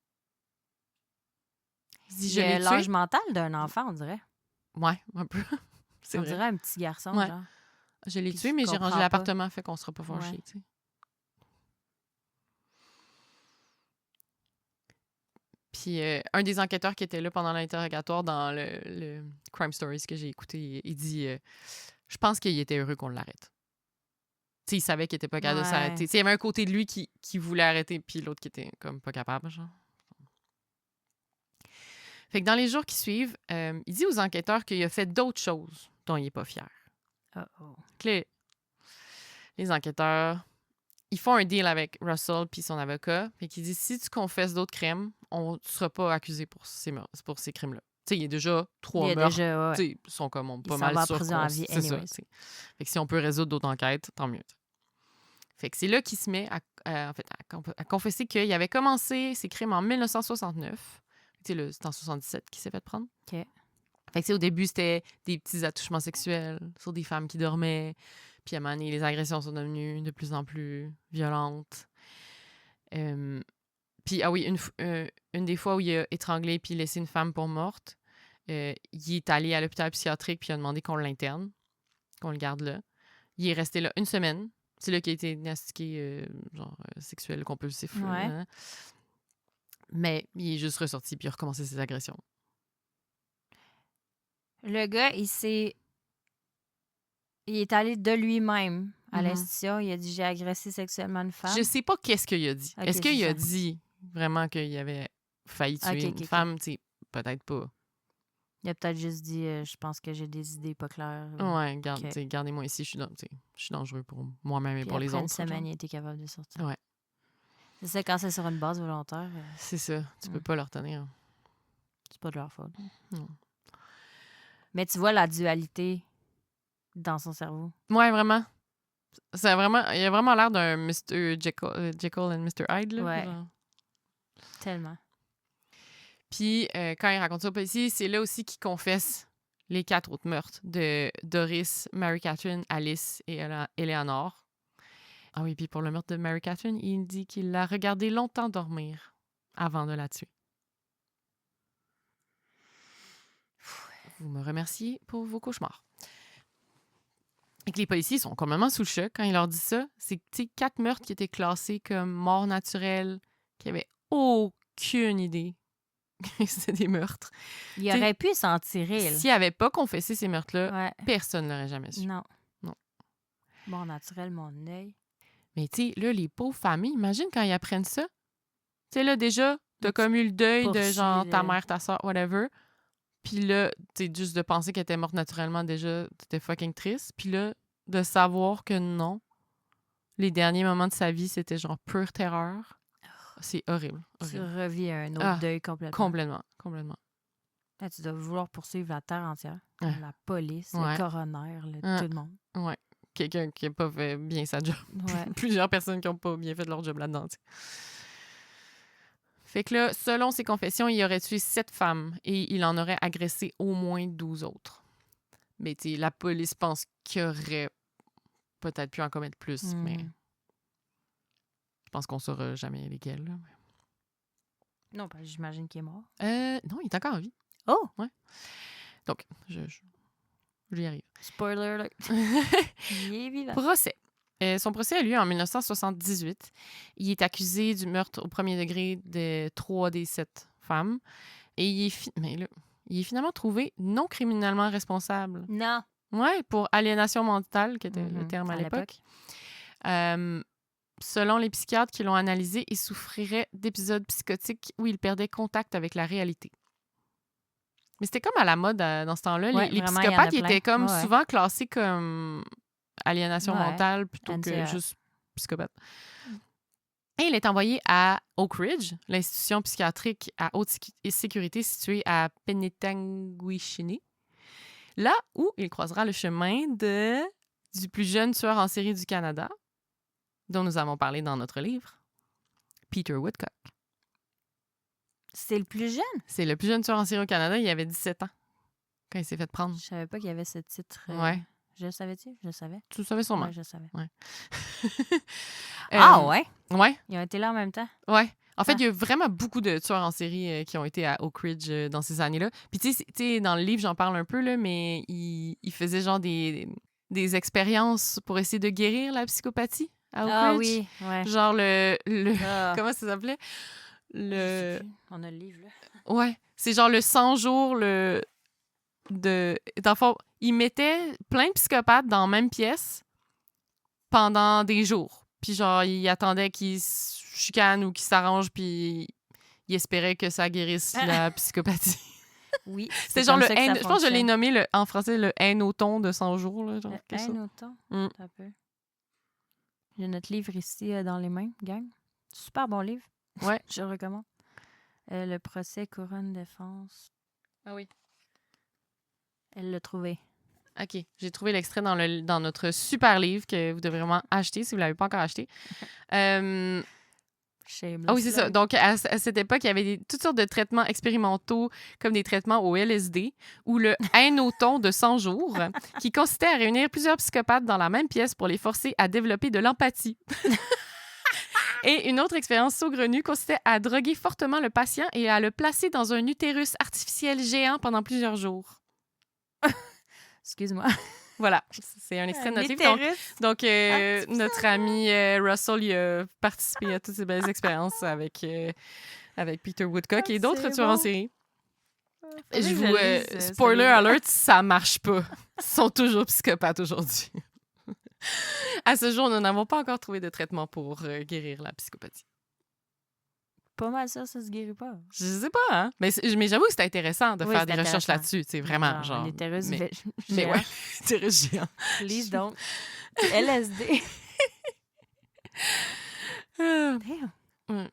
Il dit, Il a l'âge mental d'un enfant, on dirait. Ouais, un peu. On dirait un petit garçon, ouais. genre. Je l'ai Puis tué, je mais j'ai comprends rangé l'appartement, fait qu'on sera pas fâchés, Ouais. tu sais. Puis un des enquêteurs qui était là pendant l'interrogatoire dans le Crime Stories que j'ai écouté, il dit je pense qu'il était heureux qu'on l'arrête. Tu sais, il savait qu'il était pas capable de s'arrêter. Tu sais, il y avait un côté de lui qui voulait arrêter, puis l'autre qui était comme pas capable, genre. Fait que dans les jours qui suivent, il dit aux enquêteurs qu'il a fait d'autres choses dont il est pas fier. Que les enquêteurs, ils font un deal avec Russell puis son avocat, puis qui dit si tu confesses d'autres crimes, tu ne seras pas accusé pour ces crimes-là. Tu sais, il y a déjà 3 meurtres. Ouais. Ils sont comme pas Ils mal s'en vont en sûrs prison à vie, c'est ça. anyways. Fait que si on peut résoudre d'autres enquêtes, tant mieux. Fait que c'est là qu'il se met à confesser qu'il avait commencé ses crimes en 1969. C'est en 77 qu'il s'est fait prendre. OK. Fait que au début, c'était des petits attouchements sexuels sur des femmes qui dormaient. Puis à un moment donné, les agressions sont devenues de plus en plus violentes. Puis, ah oui, une des fois où il a étranglé puis laissé une femme pour morte, il est allé à l'hôpital psychiatrique puis il a demandé qu'on l'interne, qu'on le garde là. Il est resté là 1 semaine. C'est là qu'il a été diagnostiqué sexuel compulsif. Ouais. Hein. Mais il est juste ressorti puis il a recommencé ses agressions. Le gars, il est allé de lui-même à Mhm. l'institution. Il a dit, j'ai agressé sexuellement une femme. Je sais pas qu'est-ce qu'il a dit. Ok, Est-ce qu'il c'est a ça. dit vraiment qu'il avait failli tuer Ok, une ok. femme? Tu sais, peut-être pas. Il a peut-être juste dit, je pense que j'ai des idées pas claires. Ouais, Ok. tu sais, gardez-moi ici, je suis dangereux pour moi-même et Puis pour les après une autres. semaine, genre. il était capable de sortir. Ouais. C'est ça, quand c'est sur une base volontaire, C'est ça. Tu peux Mm. pas le retenir. c'est pas de leur faute. Non. Mais tu vois la dualité dans son cerveau. Ouais, vraiment. Il a vraiment l'air d'un Mr. Jekyll and Mr. Hyde. Là, Ouais. genre. Tellement. Puis, quand il raconte ça au policier, c'est là aussi qu'il confesse les 4 autres meurtres de Doris, Mary-Catherine, Alice et Eleanor. Ah oui, puis pour le meurtre de Mary-Catherine, il dit qu'il l'a regardé longtemps dormir avant de la tuer. Vous me remerciez pour vos cauchemars. Et que les policiers sont complètement sous le choc quand il leur dit ça. C'est 4 meurtres qui étaient classés comme mort naturelle, qui n'avaient aucune idée que c'était des meurtres. Il T'sais, aurait pu s'en tirer. S'il n'avait pas confessé ces meurtres-là, Ouais. personne ne l'aurait jamais su. Non. Non. Mort naturel, mon œil. Mais tu sais, là, les pauvres familles, imagine quand ils apprennent ça. Tu sais, là, déjà, t'as comme eu le deuil de genre ta mère, ta soeur, whatever. Puis là, tu sais, juste de penser qu'elle était morte naturellement, déjà, t'étais fucking triste. Puis là, de savoir que non, les derniers moments de sa vie, c'était genre pure terreur. C'est horrible. Tu horrible. revis un autre deuil complètement. Complètement. Là, tu dois vouloir poursuivre la terre entière. Ouais. La police, Ouais. le coroner, Ouais. tout le monde. Ouais. Quelqu'un qui n'a pas fait bien sa job. Ouais. Plusieurs personnes qui n'ont pas bien fait leur job là-dedans. T'sais. Fait que là, selon ses confessions, il aurait tué 7 femmes et il en aurait agressé au moins 12 autres. Mais tu sais, la police pense qu'il aurait peut-être pu en commettre plus, mais je pense qu'on ne saura jamais lesquels. Là. Non, ben, j'imagine qu'il est mort. Non, il est encore en vie. Oh! Ouais. Donc, je y arrive. Spoiler alert. Il est vivant. Procès. Son procès a lieu en 1978. Il est accusé du meurtre au premier degré de 3 des 7 femmes. Et il est finalement trouvé non criminellement responsable. Non. Ouais, pour aliénation mentale, qui était le terme à l'époque. Selon les psychiatres qui l'ont analysé, il souffrirait d'épisodes psychotiques où il perdait contact avec la réalité. Mais c'était comme à la mode dans ce temps-là. Ouais, les vraiment, psychopathes, il y en ils a étaient plein. comme Ouais. souvent classés comme aliénation Ouais. mentale plutôt que NCR. juste psychopathe. Et il est envoyé à Oak Ridge, l'institution psychiatrique à haute sécurité située à Penetanguishene, là où il croisera le chemin du plus jeune tueur en série du Canada, dont nous avons parlé dans notre livre, Peter Woodcock. C'est le plus jeune? C'est le plus jeune tueur en série au Canada. Il avait 17 ans quand il s'est fait prendre. Je savais pas qu'il y avait ce titre. Ouais. Je le savais-tu? Je le savais. Tu le savais sûrement. Ouais, je le savais. Ouais. Ah ouais? Ouais. Ils ont été là en même temps? Ouais. En fait, Ah. il y a vraiment beaucoup de tueurs en série qui ont été à Oak Ridge dans ces années-là. Puis, tu sais, dans le livre, j'en parle un peu, là, mais il faisait genre des expériences pour essayer de guérir la psychopathie à Oak Ah Ridge. oui, ouais. Genre Ah. comment ça s'appelait? Je sais plus. On a le livre, là. Ouais. C'est genre le 100 jours, Dans le fond, il mettait plein de psychopathes dans la même pièce pendant des jours. Puis genre, il attendait qu'ils se chicanent ou qu'ils s'arrangent, puis il espérait que ça guérisse la psychopathie. Oui. C'était genre comme le ça que ça haine... Je pense que je l'ai fonctionne. nommé en français le haine-au-ton de 100 jours. Là, genre, quelque chose. Haine-au-ton. Mm. Un peu. J'ai notre livre ici dans les mains, gang. Super bon livre. Ouais. Je le recommande. Le procès couronne défense. Ah oui. Elle l'a trouvé. OK. J'ai trouvé l'extrait dans notre super livre que vous devez vraiment acheter si vous ne l'avez pas encore acheté. Shameless Ah oui, c'est ça. plug. Donc, à cette époque, il y avait toutes sortes de traitements expérimentaux, comme des traitements au LSD, ou le haine-au-ton de 100 jours, qui consistait à réunir plusieurs psychopathes dans la même pièce pour les forcer à développer de l'empathie. Et une autre expérience saugrenue consistait à droguer fortement le patient et à le placer dans un utérus artificiel géant pendant plusieurs jours. Excuse-moi. Voilà, c'est un extrait de notre livre. Donc, notre ami Russell, il a participé à toutes ces belles expériences avec avec Peter Woodcock Ah, et d'autres c'est tueurs en bon. série. Faudrait Je que vous... je lise, ce spoiler livre. alert, ça marche pas. Ils sont toujours psychopathes aujourd'hui. À ce jour, nous n'avons pas encore trouvé de traitement pour guérir la psychopathie. Pas mal ça se guérit pas. Je sais pas, hein? Mais j'avoue que c'est intéressant de Oui, faire c'est des recherches intéressant. là-dessus, c'est vraiment, Genre, l'utérus mais géant. ouais, l'utérus géant. Please don't. LSD. Ah, Damn. ouais.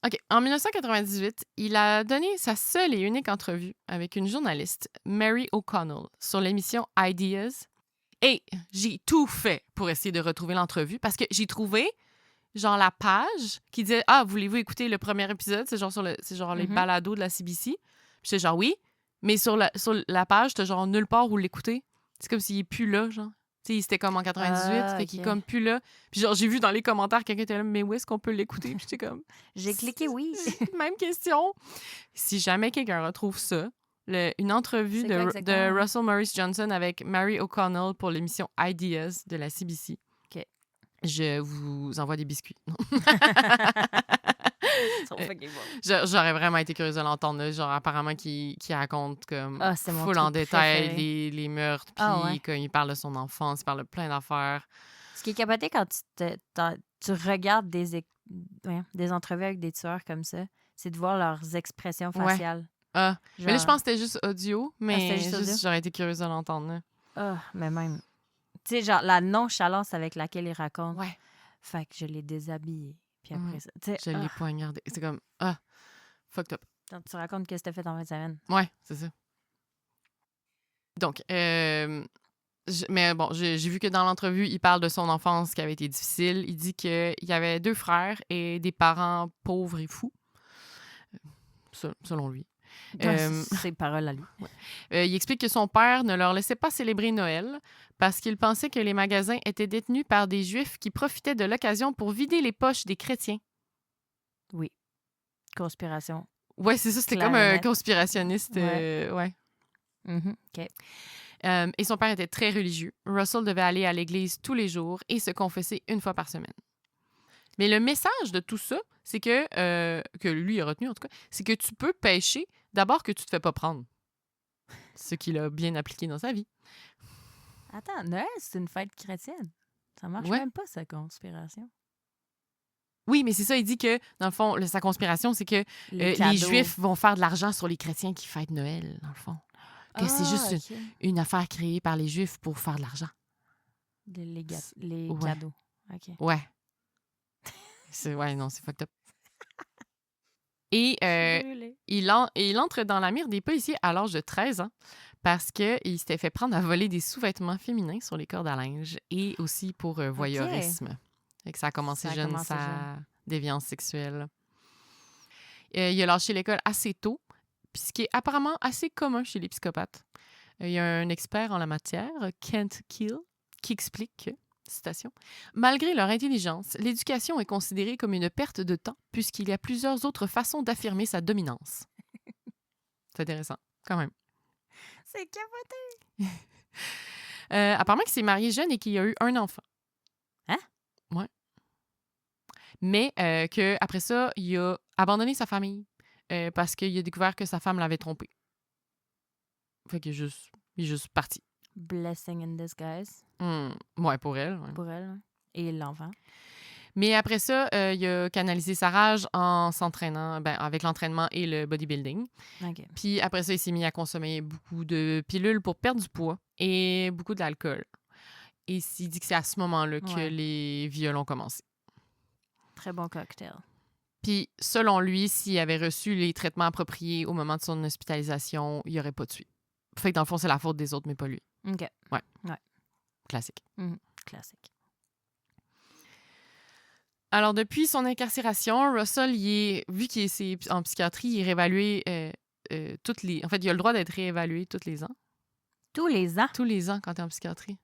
OK. En 1998, il a donné sa seule et unique entrevue avec une journaliste, Mary O'Connell, sur l'émission Ideas. Et j'ai tout fait pour essayer de retrouver l'entrevue parce que j'ai trouvé genre la page qui disait « Ah, voulez-vous écouter le premier épisode? » C'est genre les balados de la CBC. Puis j'étais genre « Oui. » Mais sur la page, t'as genre nulle part où l'écouter. C'est comme s'il est plus là, genre. Tu sais, c'était comme en 98, fait qu'il est comme plus là. Puis genre, j'ai vu dans les commentaires quelqu'un était là « Mais où est-ce qu'on peut l'écouter? » Puis j'étais comme... J'ai cliqué oui. Même question. Si jamais quelqu'un retrouve ça, une entrevue C'est quoi de exactement? Russell Maurice Johnson avec Mary O'Connell pour l'émission Ideas de la CBC. OK. Je vous envoie des biscuits. Non. So fucking bon. J'aurais vraiment été curieuse de l'entendre. Là. Genre, apparemment, qui raconte comme Ah, c'est mon full truc en détail préféré. les meurtres, puis Ah ouais. il parle de son enfance, il parle de plein d'affaires. Ce qui est capoté quand tu regardes des entrevues avec des tueurs comme ça, c'est de voir leurs expressions Ouais. faciales. Ah, mais là, je Genre- pense que c'était juste audio, mais c'était juste audio? j'aurais été curieuse de l'entendre. Là. Ah, mais même. Tu sais, genre la nonchalance avec laquelle ils racontent. Ouais. Fait que je l'ai déshabillé. Puis après ça. Tu sais, Je l'ai poignardé. C'est comme, fucked up. quand tu racontes qu'est-ce que t'as fait en fin de semaine. Ouais, c'est ça. Donc, mais bon, j'ai vu que dans l'entrevue, il parle de son enfance qui avait été difficile. Il dit qu'il y avait 2 frères et des parents pauvres et fous, selon lui. Ses paroles à lui. Il explique que son père ne leur laissait pas célébrer Noël parce qu'il pensait que les magasins étaient détenus par des Juifs qui profitaient de l'occasion pour vider les poches des chrétiens. Oui. Conspiration. Ouais, c'est ça, c'était Clair comme et un net. conspirationniste. Ouais. OK. Et son père était très religieux. Russell devait aller à l'église tous les jours et se confesser 1 fois par semaine. Mais le message de tout ça, c'est que lui a retenu en tout cas, c'est que tu peux pécher d'abord que tu te fais pas prendre. Ce qu'il a bien appliqué dans sa vie. Attends, Noël, c'est une fête chrétienne. Ça marche Ouais. même pas, sa conspiration. Oui, mais c'est ça, il dit que, dans le fond, sa conspiration, c'est que les cadeaux. Juifs vont faire de l'argent sur les chrétiens qui fêtent Noël, dans le fond. Que c'est juste OK. une affaire créée par les Juifs pour faire de l'argent. Les Ouais. cadeaux. OK. Ouais. Ouais, non, c'est fucked up. Et Brûlé. il entre dans la mire des policiers à l'âge de 13 ans parce qu'il s'était fait prendre à voler des sous-vêtements féminins sur les cordes à linge et aussi pour voyeurisme. Fait que ça a commencé jeune, sa déviance sexuelle. Il a lâché l'école assez tôt, puis ce qui est apparemment assez commun chez les psychopathes. Il y a un expert en la matière, Kent Keel, qui explique que, citation, « Malgré leur intelligence, l'éducation est considérée comme une perte de temps puisqu'il y a plusieurs autres façons d'affirmer sa dominance. » C'est intéressant, quand même. C'est capoté. Apparemment qu'il s'est marié jeune et qu'il a eu un enfant. Hein? Ouais. Mais qu'après ça, il a abandonné sa famille parce qu'il a découvert que sa femme l'avait trompé. Fait qu'il est juste parti. Blessing in disguise. Ouais, pour elle. Ouais. Pour elle. Hein. Et l'enfant. Mais après ça, il a canalisé sa rage en s'entraînant, avec l'entraînement et le bodybuilding. OK. Puis après ça, il s'est mis à consommer beaucoup de pilules pour perdre du poids et beaucoup d'alcool. Et il dit que c'est à ce moment-là que les viols ont commencé. Très bon cocktail. Puis, selon lui, s'il avait reçu les traitements appropriés au moment de son hospitalisation, il n'y aurait pas tué. Fait que dans le fond, c'est la faute des autres, mais pas lui. OK. Ouais. Ouais. Classique. Classique. Alors, depuis son incarcération, Russell, vu qu'il est en psychiatrie, il est réévalué toutes les... En fait, il a le droit d'être réévalué tous les ans. Tous les ans? Tous les ans quand tu es en psychiatrie.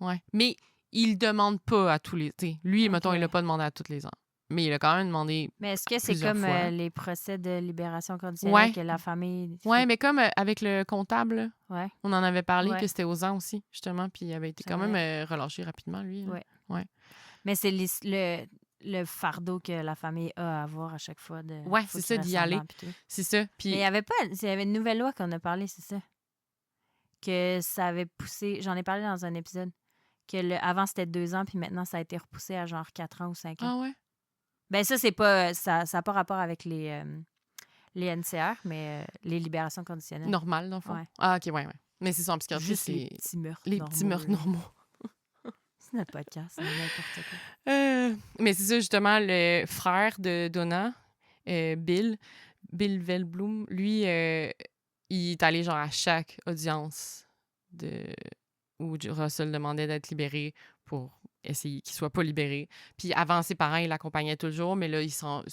Ouais. Mais il ne demande pas à tous les... T'sais, lui, mettons, il n'a pas demandé à tous les ans. Mais il a quand même demandé. Mais est-ce que c'est plusieurs comme fois. Les procès de libération conditionnelle Ouais. que la famille... Ouais, mais comme avec le comptable, là, Ouais. on en avait parlé Ouais. que c'était aux ans aussi, justement, puis il avait été C'est quand vrai. même relâché rapidement, lui. Là. Ouais. Ouais. Mais c'est le fardeau que la famille a à avoir à chaque fois. Ouais, faut c'est qu'ils ça, d'y restent aller. dedans, puis tout. C'est ça. Mais Puis il y avait une nouvelle loi qu'on a parlé, c'est ça. Que ça avait poussé. J'en ai parlé dans un épisode. Que avant, c'était 2 ans, puis maintenant, ça a été repoussé à genre 4 ans ou 5 ans. ah ouais. Ben ça, c'est pas. Ça n'a pas rapport avec les NCR, mais les libérations conditionnelles. Normal, dans le fond. Ouais. Ah, OK, ouais. Mais c'est ça, en psychiatrie, Juste les c'est petits meurtres les normaux. petits meurtres là. normaux. C'est notre podcast, c'est n'importe quoi. Mais c'est ça, justement, le frère de Donna, Bill Velblum, lui, il est allé genre à chaque audience où Russell demandait d'être libéré pour essayer qu'il soit pas libéré. Puis avant, ses parents, ils l'accompagnaient toujours, mais là, ils sont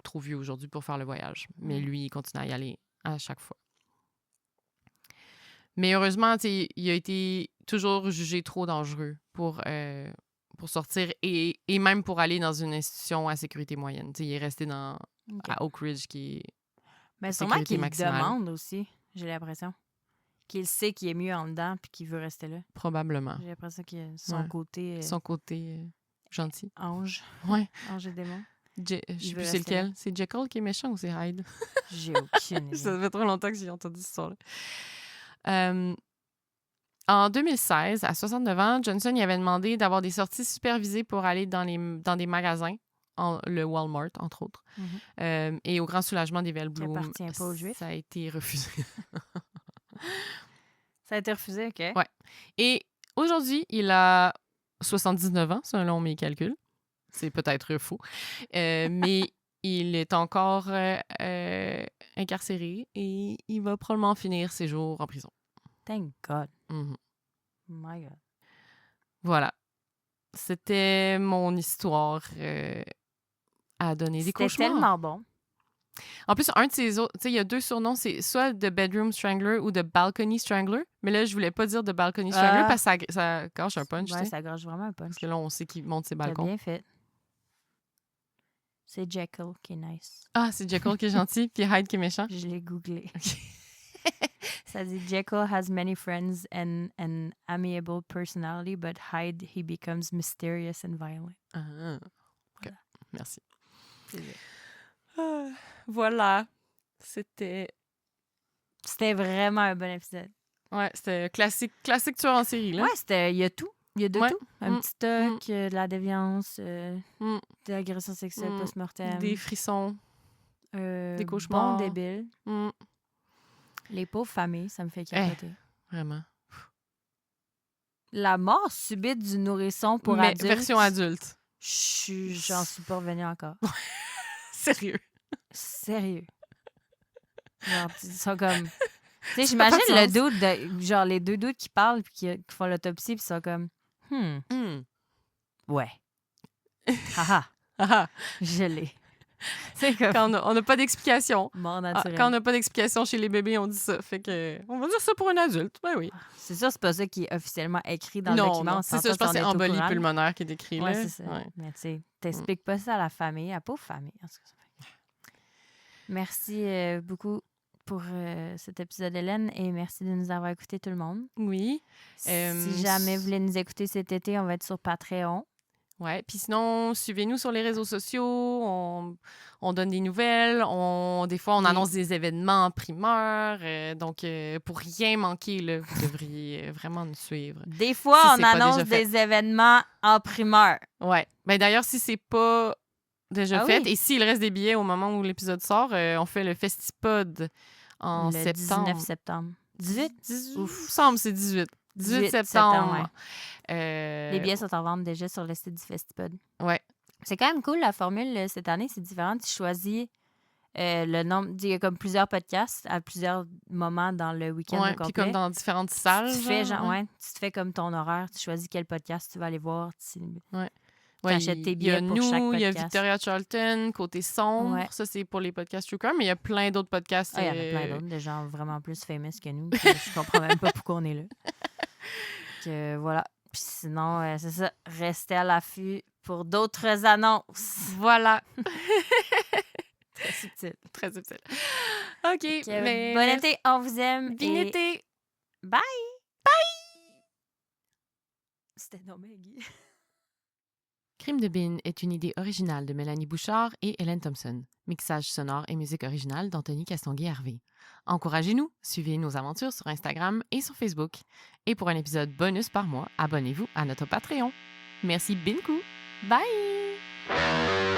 trop vieux aujourd'hui pour faire le voyage. Mais lui, il continue à y aller à chaque fois. Mais heureusement, tu sais, il a été toujours jugé trop dangereux pour sortir et même pour aller dans une institution à sécurité moyenne. Tu sais, il est resté à Oak Ridge, qui est Mais sûrement sécurité qu'il le maximale. demande aussi, j'ai l'impression. Qu'il sait qu'il est mieux en dedans puis qu'il veut rester là. Probablement. J'ai l'impression qu'il a son Ouais. côté Son côté gentil. ange. Ouais. Ange et démon. Je sais veut plus c'est rester lequel. C'est Jekyll qui est méchant ou c'est Hyde? J'ai aucune idée. Ça fait trop longtemps que j'ai entendu cette histoire-là. En 2016, à 69 ans, Johnson y avait demandé d'avoir des sorties supervisées pour aller dans des magasins, le Walmart, entre autres. Et au grand soulagement des Velblum, appartient pas aux Juifs. ça a été refusé. Ça a été refusé, OK. Ouais. Et aujourd'hui, il a 79 ans, selon mes calculs. C'est peut-être faux. Mais il est encore incarcéré et il va probablement finir ses jours en prison. Thank God. Mhm. My God. Voilà. C'était mon histoire à donner des cauchemars. C'était tellement bon. En plus, un de ses autres, tu sais, il y a 2 surnoms, c'est soit The Bedroom Strangler ou The Balcony Strangler. Mais là, je voulais pas dire The Balcony Strangler parce que ça gâche un punch, tu Ouais, sais. ça gâche vraiment un punch. Parce que là, on sait qu'il monte ses T'as balcons. bien fait. C'est Jekyll qui est nice. Ah, c'est Jekyll qui est gentil, puis Hyde qui est méchant. Je l'ai googlé. OK. Ça dit Jekyll has many friends and an amiable personality, but Hyde, he becomes mysterious and violent. Ah, OK. Merci. Plaisir. Voilà. C'était C'était vraiment un bon épisode. ouais, c'était classique tueur en série, là. Ouais, il y a tout. Il y a de Ouais. tout. Un petit toc, de la déviance, Mm. de l'agression sexuelle post-mortem. Des frissons. des Bon cauchemars. débile. Mm. Les pauvres familles, ça me fait capoter. Vraiment. La mort subite du nourrisson pour Mais adultes. version adulte. J'en suis pas revenue encore. Sérieux. Sérieux. Genre, ils sont comme... Tu sais, Ça fait pas j'imagine de le sens. dude, genre les 2 dudes qui parlent puis qui font l'autopsie puis ils sont comme... Ouais. Haha, Ah, je l'ai. C'est comme... quand on n'a pas d'explication. Mort Ah, naturelle. quand on n'a pas d'explication chez les bébés, on dit ça. Fait que on va dire ça pour un adulte. Ben oui. C'est sûr, c'est pas ça qui est officiellement écrit dans le Non, document. non. on C'est ça, s'entend je pense que qu'on c'est est au embolie courant. pulmonaire qui est décrit Ouais, là. c'est ça. Ouais. Mais tu sais, t'expliques pas ça à la famille, à la pauvre famille. En tout cas, merci beaucoup pour cet épisode, Hélène, et merci de nous avoir écoutés, tout le monde. Oui. Si jamais vous voulez nous écouter cet été, on va être sur Patreon. Ouais. Puis sinon, suivez-nous sur les réseaux sociaux. On donne des nouvelles. Des fois, on Oui. annonce des événements en primeur. Donc, pour rien manquer, là, vous devriez vraiment nous suivre. Des fois, Si on c'est pas annonce déjà fait. des événements en primeur. Ouais. Ben d'ailleurs, si c'est pas déjà Ah fait, oui. et s'il reste des billets au moment où l'épisode sort, on fait le Festipod en le septembre. 19 septembre. 18? 18? Ouf. Il me semble que c'est 18. 18 septembre. Les billets sont en vente déjà sur le site du Festipod. Ouais. C'est quand même cool, la formule, cette année, c'est différent. Tu choisis le nombre... Il y a comme plusieurs podcasts à plusieurs moments dans le week-end au Ouais, complet. puis comme dans différentes salles. Tu te fais, genre, ouais. tu te fais comme ton horaire. Tu choisis quel podcast tu vas aller voir. Ouais, T'achètes tes billets pour chaque il y a podcast. Victoria Charlton, côté sombre. Ouais. Ça, c'est pour les podcasts True Crime, mais il y a plein d'autres podcasts. Il y en a plein d'autres, des gens vraiment plus famous que nous. Je comprends même pas pourquoi on est là. Que, voilà. Puis sinon, c'est ça. Restez à l'affût pour d'autres annonces. Voilà. Très subtil. Très subtil. OK. Mais Bon été, on vous aime. Bon et été. Bye! Bye! C'était non, Maggie. Crime de Bin est une idée originale de Mélanie Bouchard et Hélène Thompson. Mixage sonore et musique originale d'Anthony Castonguay-Hervé. Encouragez-nous, suivez nos aventures sur Instagram et sur Facebook. Et pour un épisode bonus par mois, abonnez-vous à notre Patreon. Merci Binku. Bye!